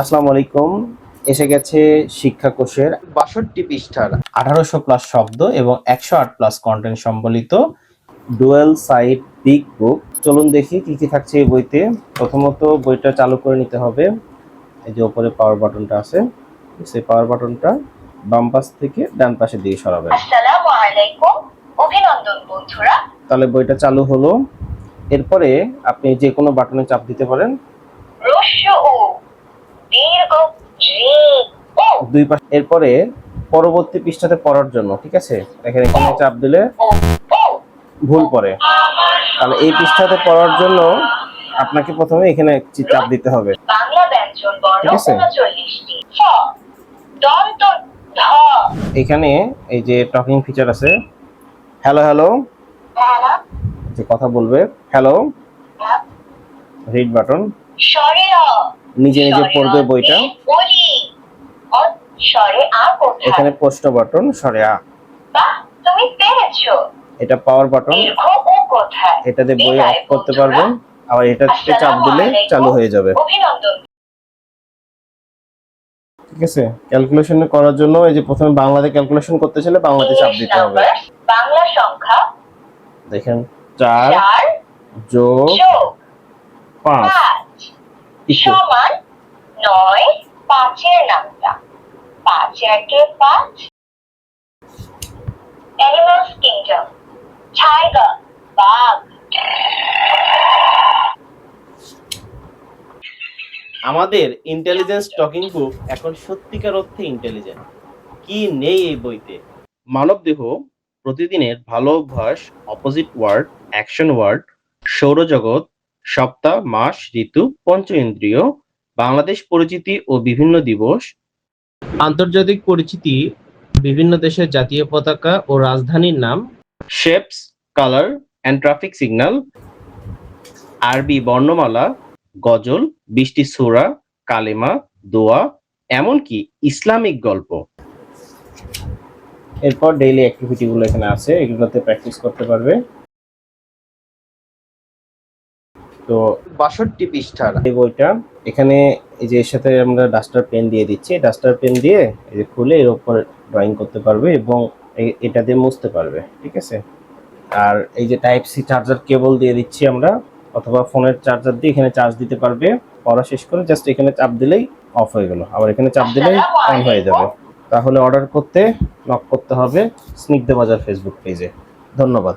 আসসালামু আলাইকুম। এসে গেছে শিক্ষা কোষের ৬২ পৃষ্ঠার ১৮০০ প্লাস শব্দ এবং ১০৮ প্লাস কন্টেন্ট সম্বলিত ডুয়াল সাইড বিগ বুক। চলুন দেখি কি কি থাকছে এই বইতে। প্রথমত বইটা চালু করে নিতে হবে। এই যে উপরে পাওয়ার বাটনটা আছে, সেই পাওয়ার বাটনটা বাম পাশ থেকে ডান পাশে দিয়ে সরাবেন। আসসালামু আলাইকুম, অভিনন্দন বন্ধুরা। তাহলে বইটা চালু হলো। এরপরে আপনি যে কোনো বাটনে চাপ দিতে পারেন। রস্য ও দীর্ঘ জি ও দুই পাশে। এরপরে পরবর্তী পৃষ্ঠাতে পড়ার জন্য, ঠিক আছে, এখানে চাপ দিলে ও ও ভুল পড়ে। তাহলে এই পৃষ্ঠাতে পড়ার জন্য আপনাকে প্রথমে এখানে চাপ দিতে হবে। বাংলা ব্যঞ্জন বর্ণ ঠিক আছে। ৩৯টি। ফ দন্ত ধ। এখানে এই যে টকিং ফিচার আছে, হ্যালো হ্যালো, হ্যালা যে কথা বলবে, হ্যালো। রিড বাটন, স্বরে অ নিজে নিজে পড়বে বইটা। বলি অ স্বরে আ কোথায়? এখানে প্রশ্ন বাটন, স্বরে আ। বাহ, তুমি পেরেছো। এটা পাওয়ার বাটন, দীর্ঘ ও কোথায়? এটাতে বই বিদায় অফ করতে বন্ধুরা। পারবেন। আবার এটাতে চাপ আসসালামু দিলে আলাইকুম, চালু হয়ে যাবে। অভিনন্দন। ঠিক আছে। ক্যালকুলেশন করার জন্য এই যে প্রথমে বাংলাতে ক্যালকুলেশন করতে চাইলে বাংলাতে চাপ দিতে হবে। বাংলা সংখ্যা দেখেন ৪ 4 যোগ যোগ ৫ 5 সমান 9। 5 এর নামটা 5 একে 5। অ্যানিমালস কিংডম, টাইগার বাঘ। আমাদের ইন্টেলিজেন্স টকিং বুক এখন সত্যিকার অর্থে ইন্টেলিজেন্ট। কি নেই এই বইতে? মানবদেহ, প্রতিদিনের ভালো অভ্যাস, অপোজিট ওয়ার্ড, অ্যাকশন ওয়ার্ড, সৌরজগৎ, সপ্তাহ, মাস, ঋতু, পঞ্চ ইন্দ্রিয়, বাংলাদেশ পরিচিতি ও বিভিন্ন দিবস, আন্তর্জাতিক পরিচিতি, বিভিন্ন দেশের জাতীয় পতাকা ও রাজধানীর নাম, shapes, colour and traffic signal, আরবি বর্ণমালা, গজল, ২০টি সূরা, কালেমা, দোয়া, এমনকি ইসলামিক গল্প। এরপর ডেইলি অ্যাক্টিভিটি গুলো এখানে আছে, এগুলোতে প্র্যাকটিস করতে পারবে। তো ৬২ পৃষ্ঠার এই বইটা, এখানে এই যে এর সাথে আমরা ডাস্টার পেন দিয়ে দিচ্ছি। ডাস্টার পেন দিয়ে এই যে খুলে এর উপর ড্রয়িং করতে পারবে এবং এটা দিয়ে মুছতে পারবে। ঠিক আছে। আর এই যে টাইপ সি চার্জার কেবল দিয়ে দিচ্ছি আমরা, অথবা ফোনের চার্জার দিয়ে এখানে চার্জ দিতে পারবে। পড়া শেষ করে জাস্ট এখানে চাপ দিলেই অফ হয়ে গেল, আবার এখানে চাপ দিলেই অন হয়ে যাবে। তাহলে অর্ডার করতে নক করতে হবে স্নিগ্ধ বাজার ফেসবুক পেজে। ধন্যবাদ।